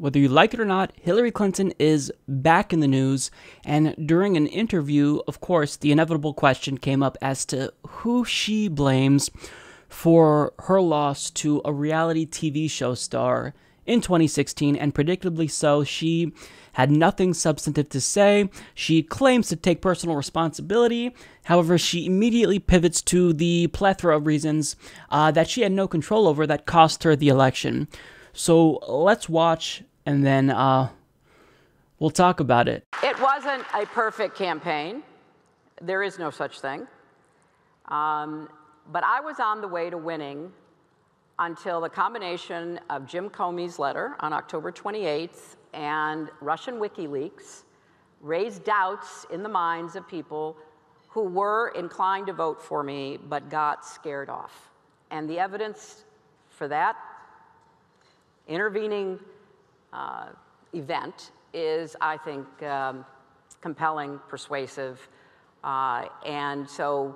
Whether you like it or not, Hillary Clinton is back in the news, and during an interview, of course, the inevitable question came up as to who she blames for her loss to a reality TV show star in 2016, and predictably so, she had nothing substantive to say. She claims to take personal responsibility. However, she immediately pivots to the plethora of reasons that she had no control over that cost her the election. So let's watch, and then we'll talk about it. It wasn't a perfect campaign. There is no such thing. But I was on the way to winning until the combination of Jim Comey's letter on October 28th and Russian WikiLeaks raised doubts in the minds of people who were inclined to vote for me but got scared off. And the evidence for that intervening event is, I think, compelling, persuasive, and so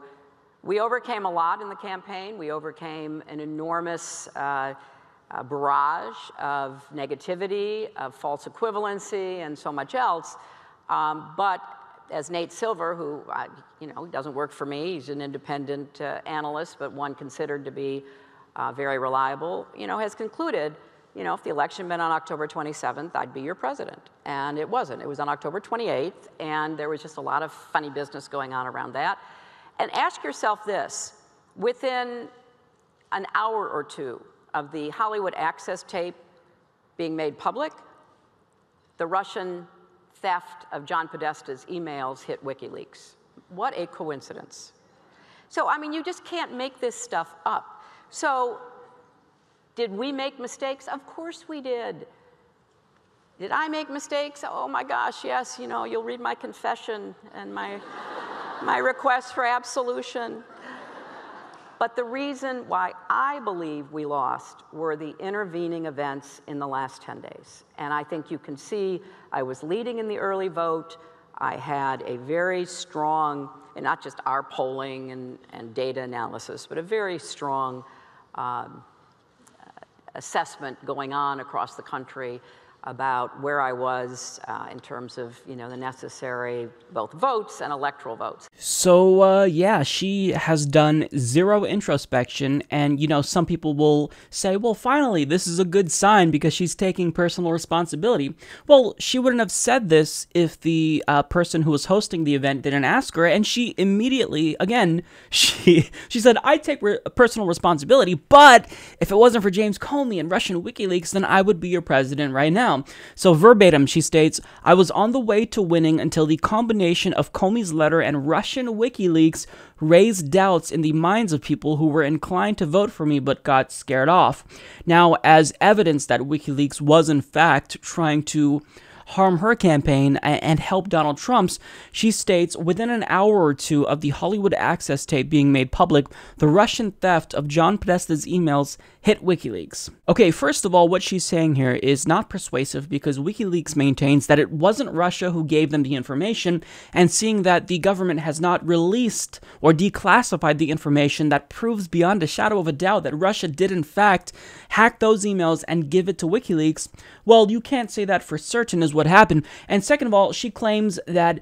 we overcame a lot in the campaign. We overcame an enormous barrage of negativity, of false equivalency, and so much else. But as Nate Silver, who doesn't work for me, he's an independent analyst, but one considered to be very reliable, has concluded, if the election had been on October 27th, I'd be your president. And it wasn't. It was on October 28th, and there was just a lot of funny business going on around that. And ask yourself this, within an hour or two of the Hollywood Access tape being made public, the Russian theft of John Podesta's emails hit WikiLeaks. What a coincidence. So, you just can't make this stuff up. So, did we make mistakes? Of course we did. Did I make mistakes? Oh my gosh, yes, you'll read my confession and my request for absolution. But the reason why I believe we lost were the intervening events in the last 10 days. And I think you can see I was leading in the early vote. I had a very strong, and not just our polling and data analysis, but a very strong assessment going on across the country about where I was in terms of, the necessary both votes and electoral votes. So, yeah, she has done zero introspection, and, some people will say, well, finally, this is a good sign because she's taking personal responsibility. Well, she wouldn't have said this if the person who was hosting the event didn't ask her, and she immediately, again, she said, I take personal responsibility, but if it wasn't for James Comey and Russian WikiLeaks, then I would be your president right now. So verbatim, she states, I was on the way to winning until the combination of Comey's letter and Russian WikiLeaks raised doubts in the minds of people who were inclined to vote for me but got scared off. Now, as evidence that WikiLeaks was in fact trying to harm her campaign and help Donald Trump's, she states, within an hour or two of the Hollywood Access tape being made public, the Russian theft of John Podesta's emails hit WikiLeaks. Okay, first of all, what she's saying here is not persuasive because WikiLeaks maintains that it wasn't Russia who gave them the information, and seeing that the government has not released or declassified the information, that proves beyond a shadow of a doubt that Russia did in fact hack those emails and give it to WikiLeaks. Well, you can't say that for certain is what happened. And second of all, she claims that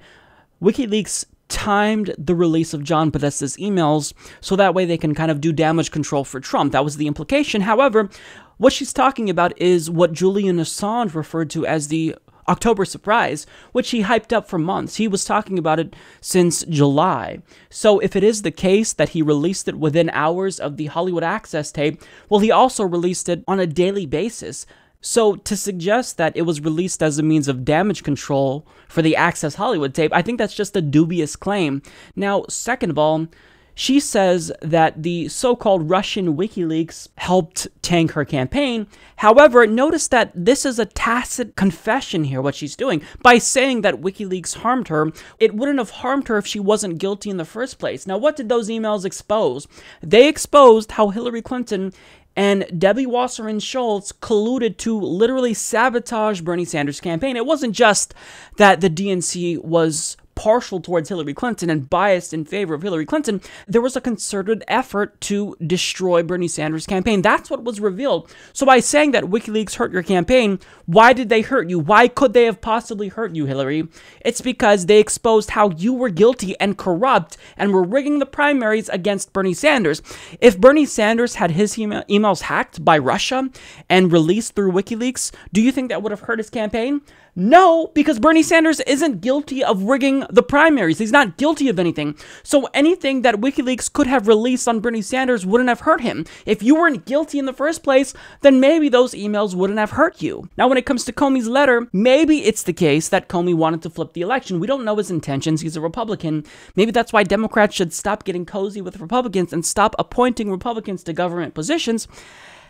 WikiLeaks timed the release of John Podesta's emails so that way they can kind of do damage control for Trump. That was the implication. However, what she's talking about is what Julian Assange referred to as the October surprise, which he hyped up for months. He was talking about it since July. So if it is the case that he released it within hours of the Hollywood Access tape, well, he also released it on a daily basis. So to suggest that it was released as a means of damage control for the Access Hollywood tape, I think that's just a dubious claim. Now, second of all, she says that the so-called Russian WikiLeaks helped tank her campaign. However, notice that this is a tacit confession here, what she's doing. By saying that WikiLeaks harmed her, it wouldn't have harmed her if she wasn't guilty in the first place. Now, what did those emails expose? They exposed how Hillary Clinton and Debbie Wasserman Schultz colluded to literally sabotage Bernie Sanders' campaign. It wasn't just that the DNC was partial towards Hillary Clinton and biased in favor of Hillary Clinton, there was a concerted effort to destroy Bernie Sanders' campaign. That's what was revealed. So by saying that WikiLeaks hurt your campaign, why did they hurt you? Why could they have possibly hurt you, Hillary? It's because they exposed how you were guilty and corrupt and were rigging the primaries against Bernie Sanders. If Bernie Sanders had his emails hacked by Russia and released through WikiLeaks, do you think that would have hurt his campaign? No, because Bernie Sanders isn't guilty of rigging the primaries. He's not guilty of anything. So anything that WikiLeaks could have released on Bernie Sanders wouldn't have hurt him. If you weren't guilty in the first place, then maybe those emails wouldn't have hurt you. Now, when it comes to Comey's letter, maybe it's the case that Comey wanted to flip the election. We don't know his intentions. He's a Republican. Maybe that's why Democrats should stop getting cozy with Republicans and stop appointing Republicans to government positions.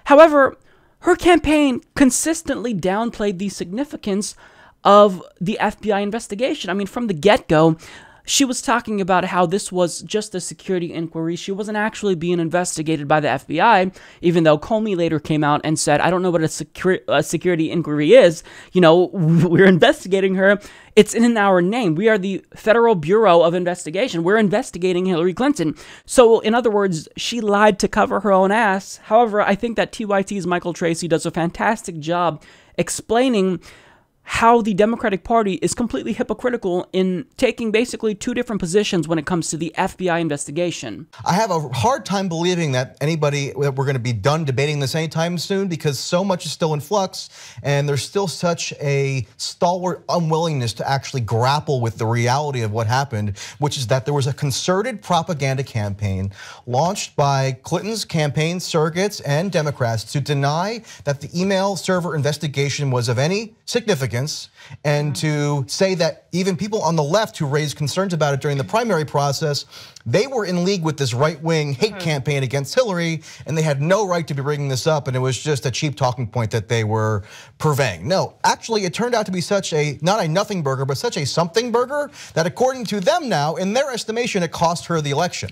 However, her campaign consistently downplayed the significance of the FBI investigation. I mean, from the get-go, she was talking about how this was just a security inquiry. She wasn't actually being investigated by the FBI, even though Comey later came out and said, I don't know what a security inquiry is. You know, we're investigating her. It's in our name. We are the Federal Bureau of Investigation. We're investigating Hillary Clinton. So, in other words, she lied to cover her own ass. However, I think that TYT's Michael Tracy does a fantastic job explaining how the Democratic Party is completely hypocritical in taking basically two different positions when it comes to the FBI investigation. I have a hard time believing that we're going to be done debating this anytime soon, because so much is still in flux and there's still such a stalwart unwillingness to actually grapple with the reality of what happened, which is that there was a concerted propaganda campaign launched by Clinton's campaign surrogates and Democrats to deny that the email server investigation was of any significance, and to say that even people on the left who raised concerns about it during the primary process, they were in league with this right-wing hate campaign against Hillary, and they had no right to be bringing this up, and it was just a cheap talking point that they were purveying. No, actually, it turned out to be such a, not a nothing burger, but such a something burger that according to them now, in their estimation, it cost her the election.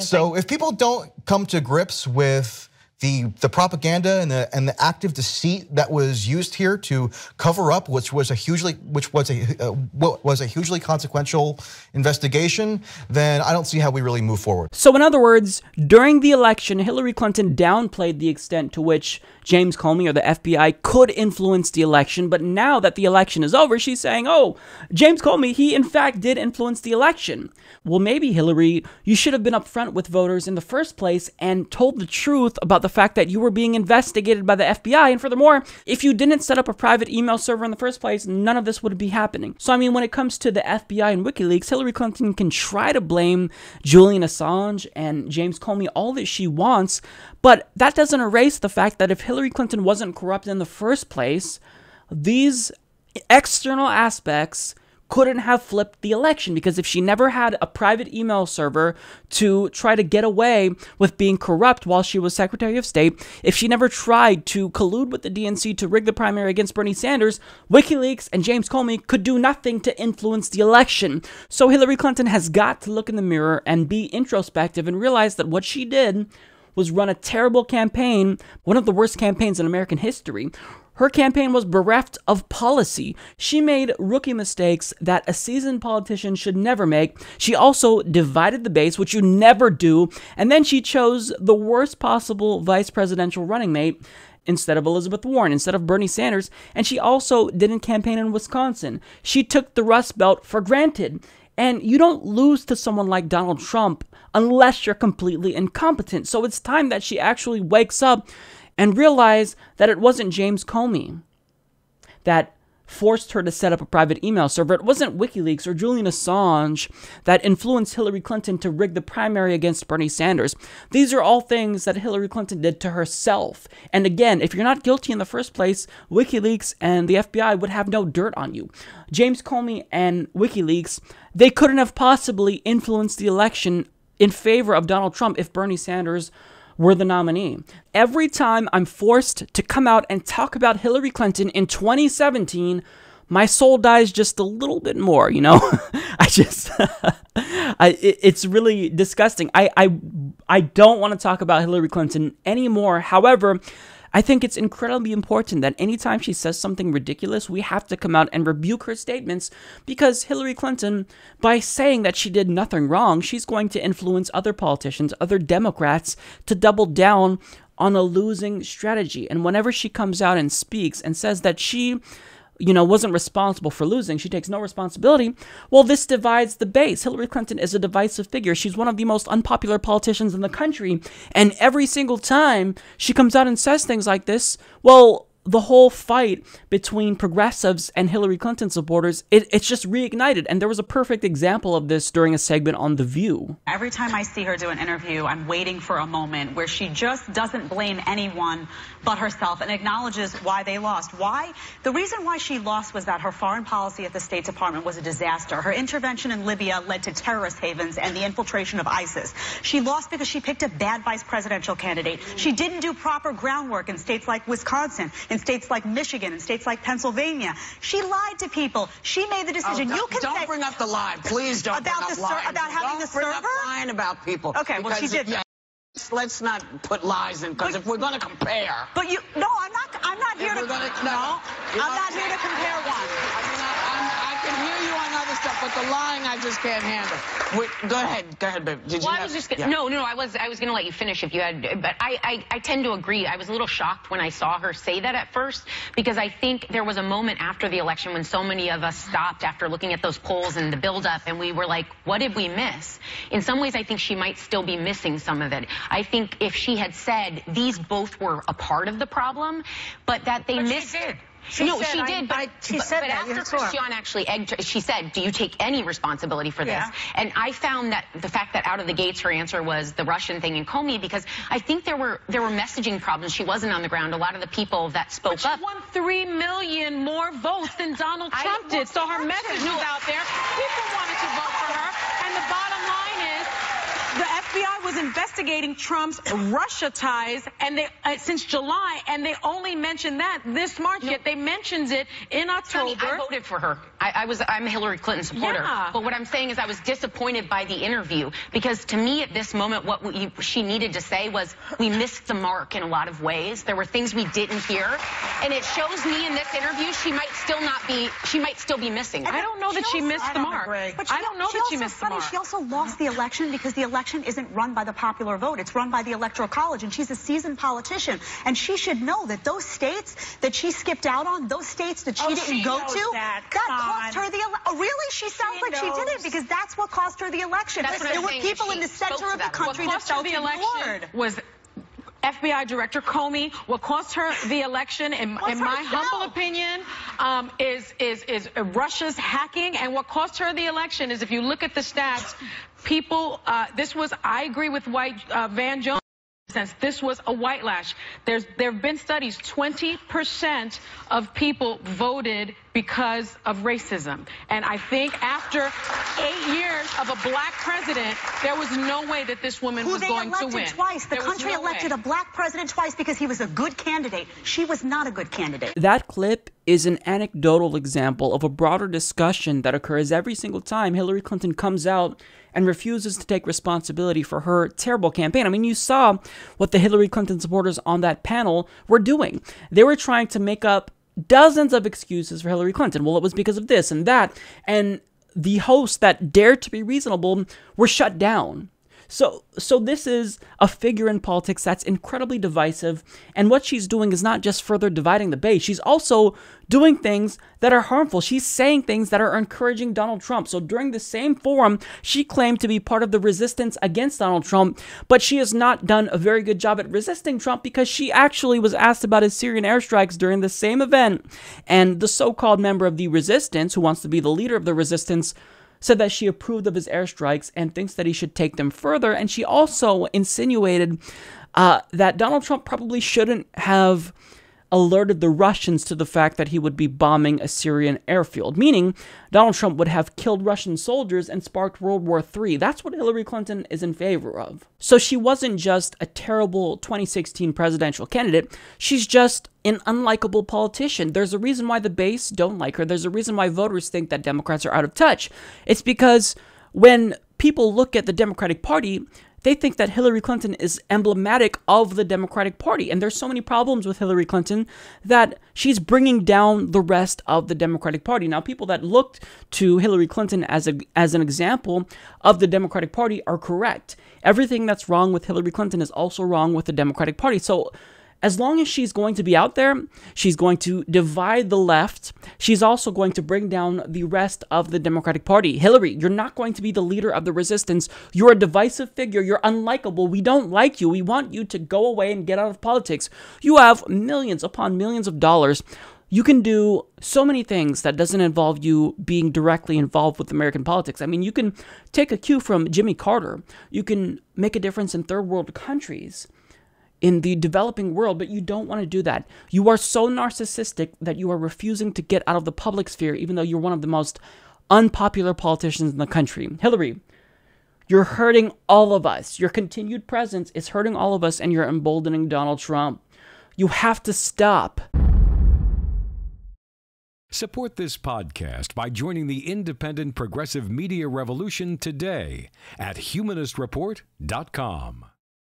So if people don't come to grips with the propaganda and the active deceit that was used here to cover up, which was a hugely consequential investigation, then I don't see how we really move forward. So in other words, during the election, Hillary Clinton downplayed the extent to which James Comey or the FBI could influence the election, but now that the election is over, she's saying, oh, James Comey, he in fact did influence the election. Well, maybe, Hillary, you should have been upfront with voters in the first place and told the truth about the fact that you were being investigated by the FBI. And furthermore, if you didn't set up a private email server in the first place, none of this would be happening. So, I mean, when it comes to the FBI and WikiLeaks, Hillary Clinton can try to blame Julian Assange and James Comey all that she wants, but that doesn't erase the fact that if Hillary Clinton wasn't corrupt in the first place, these external aspects couldn't have flipped the election, because if she never had a private email server to try to get away with being corrupt while she was Secretary of State, if she never tried to collude with the DNC to rig the primary against Bernie Sanders, WikiLeaks and James Comey could do nothing to influence the election. So Hillary Clinton has got to look in the mirror and be introspective and realize that what she did was run a terrible campaign, one of the worst campaigns in American history. Her campaign was bereft of policy. She made rookie mistakes that a seasoned politician should never make. She also divided the base, which you never do. And then she chose the worst possible vice presidential running mate instead of Elizabeth Warren, instead of Bernie Sanders. And she also didn't campaign in Wisconsin. She took the Rust Belt for granted. And you don't lose to someone like Donald Trump unless you're completely incompetent. So it's time that she actually wakes up and realize that it wasn't James Comey that forced her to set up a private email server. It wasn't WikiLeaks or Julian Assange that influenced Hillary Clinton to rig the primary against Bernie Sanders. These are all things that Hillary Clinton did to herself. And again, if you're not guilty in the first place, WikiLeaks and the FBI would have no dirt on you. James Comey and WikiLeaks, they couldn't have possibly influenced the election in favor of Donald Trump if Bernie Sanders were the nominee. Every time I'm forced to come out and talk about Hillary Clinton in 2017, my soul dies just a little bit more, you know? It's really disgusting. I don't want to talk about Hillary Clinton anymore. However, I think it's incredibly important that anytime she says something ridiculous, we have to come out and rebuke her statements, because Hillary Clinton, by saying that she did nothing wrong, she's going to influence other politicians, other Democrats, to double down on a losing strategy. And whenever she comes out and speaks and says that she, wasn't responsible for losing, she takes no responsibility, well, this divides the base. Hillary Clinton is a divisive figure. She's one of the most unpopular politicians in the country, and every single time she comes out and says things like this, well, the whole fight between progressives and Hillary Clinton supporters, it's just reignited. And there was a perfect example of this during a segment on The View. Every time I see her do an interview, I'm waiting for a moment where she just doesn't blame anyone but herself and acknowledges why they lost. Why? The reason why she lost was that her foreign policy at the State Department was a disaster. Her intervention in Libya led to terrorist havens and the infiltration of ISIS. She lost because she picked a bad vice presidential candidate. She didn't do proper groundwork in states like Wisconsin, in states like Michigan, in states like Pennsylvania. She lied to people. She made the decision. Don't bring up the lie. Please don't bring up lying. About having the server? Don't bring up lying about people. Okay, well, she did. Yeah, let's not put lies in, because if we're going to compare. But I'm not here to. I'm not here to compare one. I can hear you on other stuff, but the lying I just can't handle. Go ahead, babe. Did you I was just gonna, no, I was going to let you finish if you had, but I tend to agree. I was a little shocked when I saw her say that at first, because I think there was a moment after the election when so many of us stopped after looking at those polls and the buildup, and we were like, what did we miss? In some ways, I think she might still be missing some of it. I think if she had said these both were a part of the problem, but that they missed. She did. She did, but after Christiane actually egged her, she said, do you take any responsibility for this? Yeah. And I found that the fact that out of the gates her answer was the Russian thing in Comey, because I think there were messaging problems. She wasn't on the ground. A lot of the people that spoke up. She won 3 million more votes than Donald Trump did, so her message was out there. People wanted to vote for her, and the bottom line is, the FBI was investigating Trump's Russia ties since July, and they only mentioned that this March. Yet they mentioned it in October. I voted for her. I'm a Hillary Clinton supporter. Yeah. But what I'm saying is I was disappointed by the interview, because to me at this moment what she needed to say was, we missed the mark in a lot of ways. There were things we didn't hear, and it shows me in this interview she might still be missing. I don't know that she missed the mark. I don't know that she missed the mark. She also lost the election because the election isn't run by the popular vote. It's run by the Electoral College, and she's a seasoned politician. And she should know that those states that she skipped out on, those states that she didn't go to, that cost her the election. Oh, really? She sounds like she did it, because that's what cost her the election. There were people in the center of the country that felt ignored. Was FBI Director Comey. What cost her the election, in my humble opinion, is Russia's hacking. And what cost her the election is, if you look at the stats, people, I agree with Van Jones. Since this was a white lash, there have been studies, 20% of people voted because of racism. And I think after 8 years of a black president, there was no way that this woman was going to win. Twice. The country elected a black president twice because he was a good candidate. She was not a good candidate. That clip is an anecdotal example of a broader discussion that occurs every single time Hillary Clinton comes out and refuses to take responsibility for her terrible campaign. I mean, you saw what the Hillary Clinton supporters on that panel were doing. They were trying to make up dozens of excuses for Hillary Clinton. Well, it was because of this and that. And the hosts that dared to be reasonable were shut down. So this is a figure in politics that's incredibly divisive, and what she's doing is not just further dividing the base, she's also doing things that are harmful. She's saying things that are encouraging Donald Trump. So during the same forum, she claimed to be part of the resistance against Donald Trump, but she has not done a very good job at resisting Trump, because she actually was asked about his Syrian airstrikes during the same event, and the so-called member of the resistance, who wants to be the leader of the resistance, said that she approved of his airstrikes and thinks that he should take them further. And she also insinuated that Donald Trump probably shouldn't have alerted the Russians to the fact that he would be bombing a Syrian airfield, meaning Donald Trump would have killed Russian soldiers and sparked World War III. That's what Hillary Clinton is in favor of. So she wasn't just a terrible 2016 presidential candidate, she's just an unlikable politician. There's a reason why the base don't like her. There's a reason why voters think that Democrats are out of touch. It's because when people look at the Democratic Party, They think that Hillary Clinton is emblematic of the Democratic Party. And there's so many problems with Hillary Clinton that she's bringing down the rest of the Democratic Party. Now, people that looked to Hillary Clinton as an example of the Democratic Party are correct. Everything that's wrong with Hillary Clinton is also wrong with the Democratic Party. So as long as she's going to be out there, she's going to divide the left. She's also going to bring down the rest of the Democratic Party. Hillary, you're not going to be the leader of the resistance. You're a divisive figure. You're unlikable. We don't like you. We want you to go away and get out of politics. You have millions upon millions of dollars. You can do so many things that doesn't involve you being directly involved with American politics. I mean, you can take a cue from Jimmy Carter. You can make a difference in third world countries, in the developing world, but you don't want to do that. You are so narcissistic that you are refusing to get out of the public sphere, even though you're one of the most unpopular politicians in the country. Hillary, you're hurting all of us. Your continued presence is hurting all of us, and you're emboldening Donald Trump. You have to stop. Support this podcast by joining the independent progressive media revolution today at humanistreport.com.